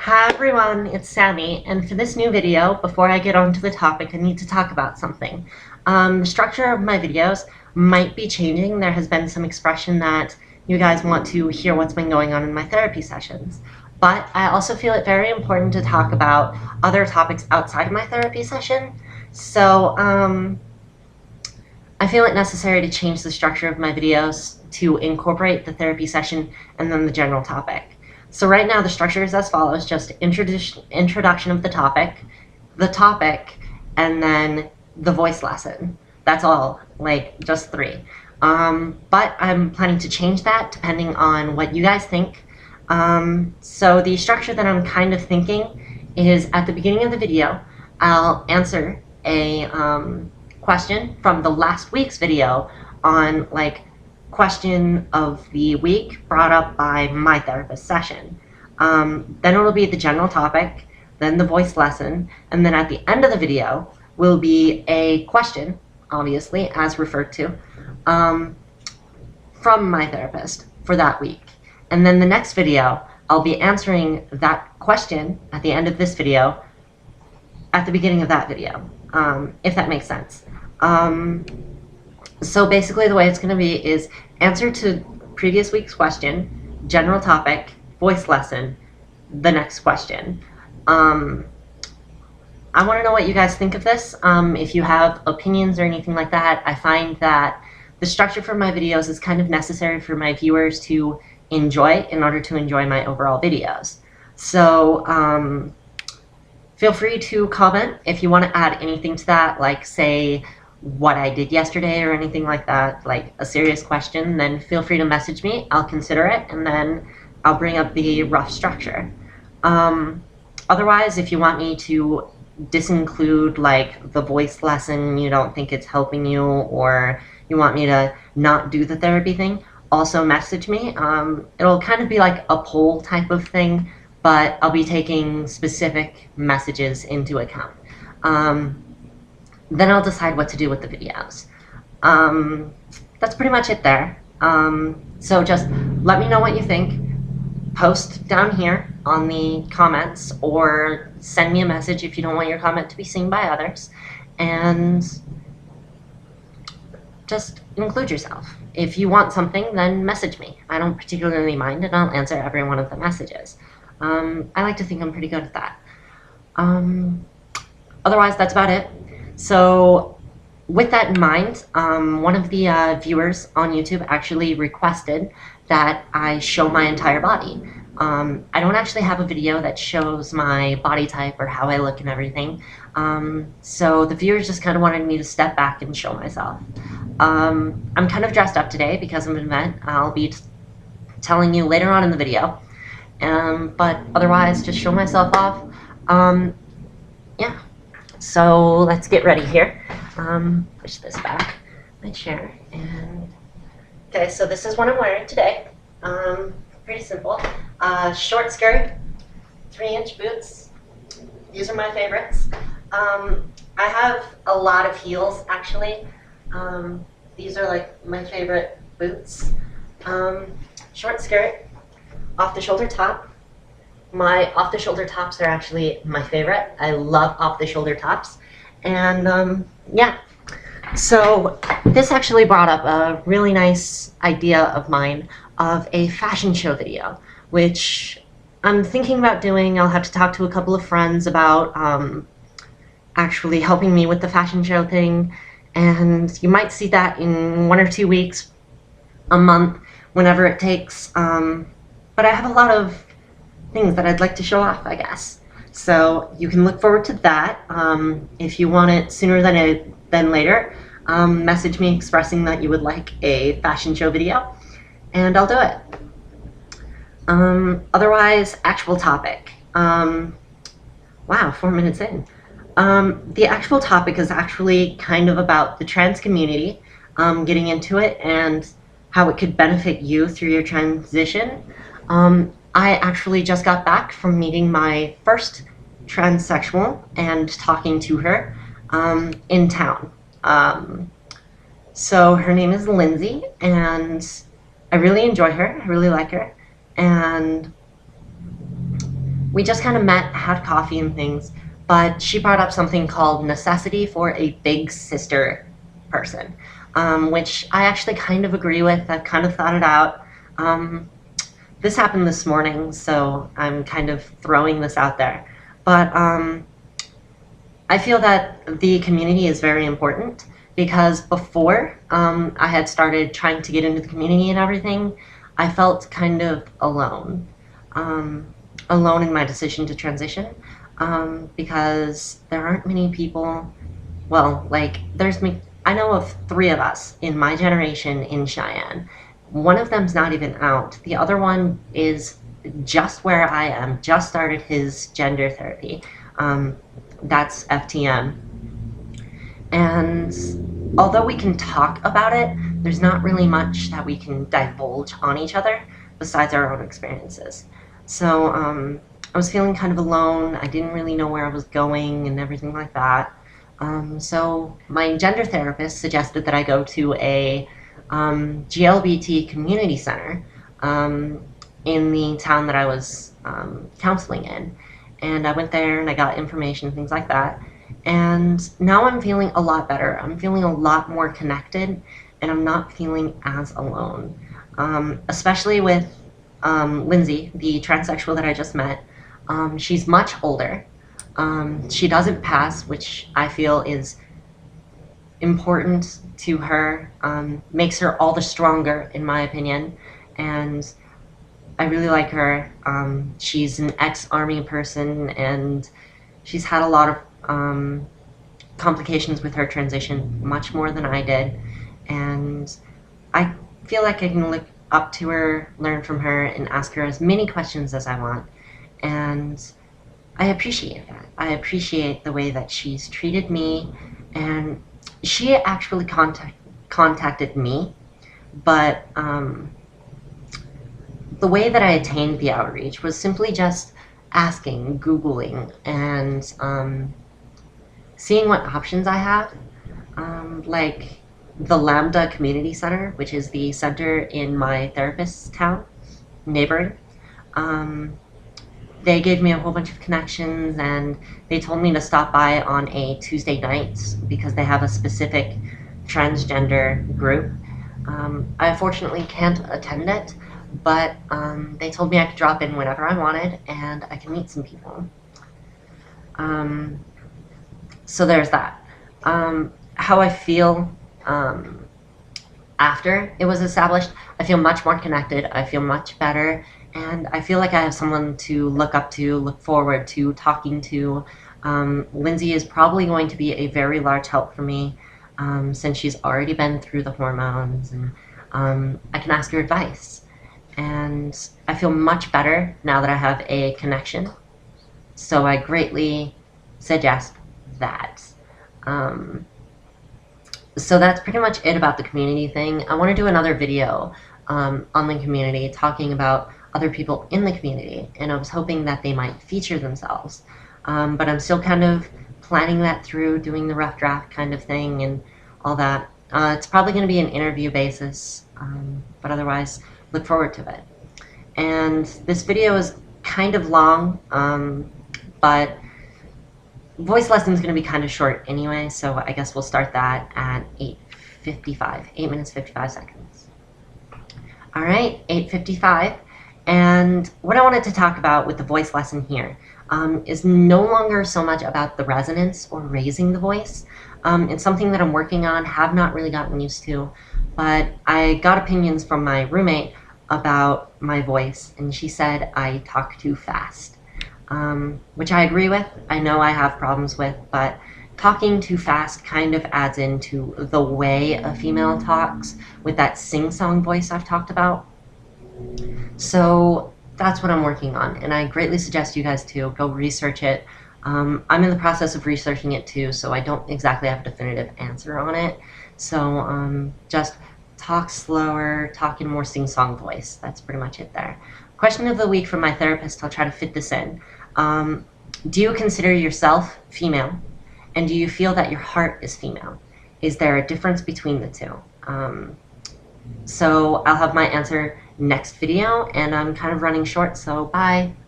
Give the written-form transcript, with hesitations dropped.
Hi everyone, it's Sammy, and for this new video, before I get on to the topic, I need to talk about something. The structure of my videos might be changing. There has been some expression that you guys want to hear what's been going on in my therapy sessions. But I also feel it very important to talk about other topics outside of my therapy session. So, I feel it necessary to change the structure of my videos to incorporate the therapy session and then the general topic. So right now the structure is as follows: just introduction of the topic, and then the voice lesson. That's all, like just three. But I'm planning to change that depending on what you guys think. So the structure that I'm kind of thinking is at the beginning of the video, I'll answer a question from the last week's video on like question of the week brought up by my therapist session. Then it'll be the general topic, then the voice lesson, and then at the end of the video will be a question, obviously, as referred to, from my therapist for that week. And then the next video, I'll be answering that question at the end of this video at the beginning of that video, if that makes sense. So basically the way it's going to be is answer to previous week's question, general topic, voice lesson, the next question. I want to know what you guys think of this. If you have opinions or anything like that. I find that the structure for my videos is kind of necessary for my viewers to enjoy in order to enjoy my overall videos. So feel free to comment if you want to add anything to that, like say what I did yesterday or anything like that, like a serious question. Then feel free to message me. I'll consider it, and then I'll bring up the rough structure. Otherwise, if you want me to disinclude like the voice lesson, you don't think it's helping you, or you want me to not do the therapy thing, also message me. It'll kind of be like a poll type of thing, but I'll be taking specific messages into account. Then I'll decide what to do with the videos. That's pretty much it there. So just let me know what you think. Post down here on the comments, or send me a message if you don't want your comment to be seen by others. And just include yourself. If you want something, then message me. I don't particularly mind, and I'll answer every one of the messages. I like to think I'm pretty good at that. Otherwise, that's about it. So with that in mind, one of the viewers on YouTube actually requested that I show my entire body. I don't actually have a video that shows my body type or how I look and everything. So the viewers just kind of wanted me to step back and show myself. I'm kind of dressed up today because of an event I'll be telling you later on in the video. But otherwise, just show myself off. Yeah. So let's get ready here. Push this back, my chair, and okay, so this is what I'm wearing today. Pretty simple. Short skirt, 3-inch boots. These are my favorites. I have a lot of heels, actually. These are like my favorite boots. Short skirt, off-the-shoulder top. My off-the-shoulder tops are actually my favorite. I love off-the-shoulder tops. And yeah, so this actually brought up a really nice idea of mine of a fashion show video, which I'm thinking about doing. I'll have to talk to a couple of friends about actually helping me with the fashion show thing. And you might see that in 1 or 2 weeks, a month, whenever it takes. But I have a lot of things that I'd like to show off, I guess. So you can look forward to that. If you want it sooner than later, message me expressing that you would like a fashion show video, and I'll do it. Otherwise, actual topic. Wow, 4 minutes in. The actual topic is actually kind of about the trans community, getting into it and how it could benefit you through your transition. I actually just got back from meeting my first transsexual and talking to her in town. So her name is Lindsay, and I really enjoy her. I really like her. And we just kind of met, had coffee and things, but she brought up something called necessity for a big sister person, which I actually kind of agree with. I've kind of thought it out. Um, this happened this morning, so I'm kind of throwing this out there. But I feel that the community is very important because before I had started trying to get into the community and everything, I felt kind of alone. Alone in my decision to transition because there aren't many people. Well, like, there's me. I know of 3 of us in my generation in Cheyenne. One of them's not even out. The other one is just where I am, just started his gender therapy. That's FTM. And although we can talk about it, there's not really much that we can divulge on each other besides our own experiences. So I was feeling kind of alone. I didn't really know where I was going and everything like that. So my gender therapist suggested that I go to a GLBT community center in the town that I was counseling in. And I went there and I got information, things like that. And now I'm feeling a lot better. I'm feeling a lot more connected, and I'm not feeling as alone. Especially with Lindsay, the transsexual that I just met. She's much older. She doesn't pass, which I feel is important to her, makes her all the stronger, in my opinion. And I really like her. She's an ex-army person, and she's had a lot of complications with her transition, much more than I did. And I feel like I can look up to her, learn from her, and ask her as many questions as I want. And I appreciate that. I appreciate the way that she's treated me. And she actually contacted me, but the way that I attained the outreach was simply just asking, Googling, and seeing what options I have. Like the Lambda Community Center, which is the center in my therapist's town, neighboring. They gave me a whole bunch of connections, and they told me to stop by on a Tuesday night because they have a specific transgender group. I unfortunately can't attend it, but they told me I could drop in whenever I wanted and I can meet some people. So there's that. How I feel after it was established, I feel much more connected, I feel much better, and I feel like I have someone to look up to, look forward to, talking to. Lindsay is probably going to be a very large help for me since she's already been through the hormones, and I can ask her advice. And I feel much better now that I have a connection, so I greatly suggest that. So that's pretty much it about the community thing. I want to do another video on the community, talking about other people in the community, and I was hoping that they might feature themselves. But I'm still kind of planning that through, doing the rough draft kind of thing and all that. It's probably going to be an interview basis, but otherwise, look forward to it. And this video is kind of long, but voice lesson is going to be kind of short anyway, so I guess we'll start that at 8:55, 8 minutes 55 seconds. All right, 8:55. And what I wanted to talk about with the voice lesson here is no longer so much about the resonance or raising the voice. It's something that I'm working on, have not really gotten used to, but I got opinions from my roommate about my voice, and she said I talk too fast, which I agree with. I know I have problems with, but talking too fast kind of adds into the way a female talks with that sing-song voice I've talked about. So that's what I'm working on, and I greatly suggest you guys to go research it. I'm in the process of researching it too, so I don't exactly have a definitive answer on it. So just talk slower, talk in a more sing-song voice. That's pretty much it there. Question of the week from my therapist, I'll try to fit this in. Do you consider yourself female? And do you feel that your heart is female? Is there a difference between the two? So I'll have my answer next video, and I'm kind of running short, so bye.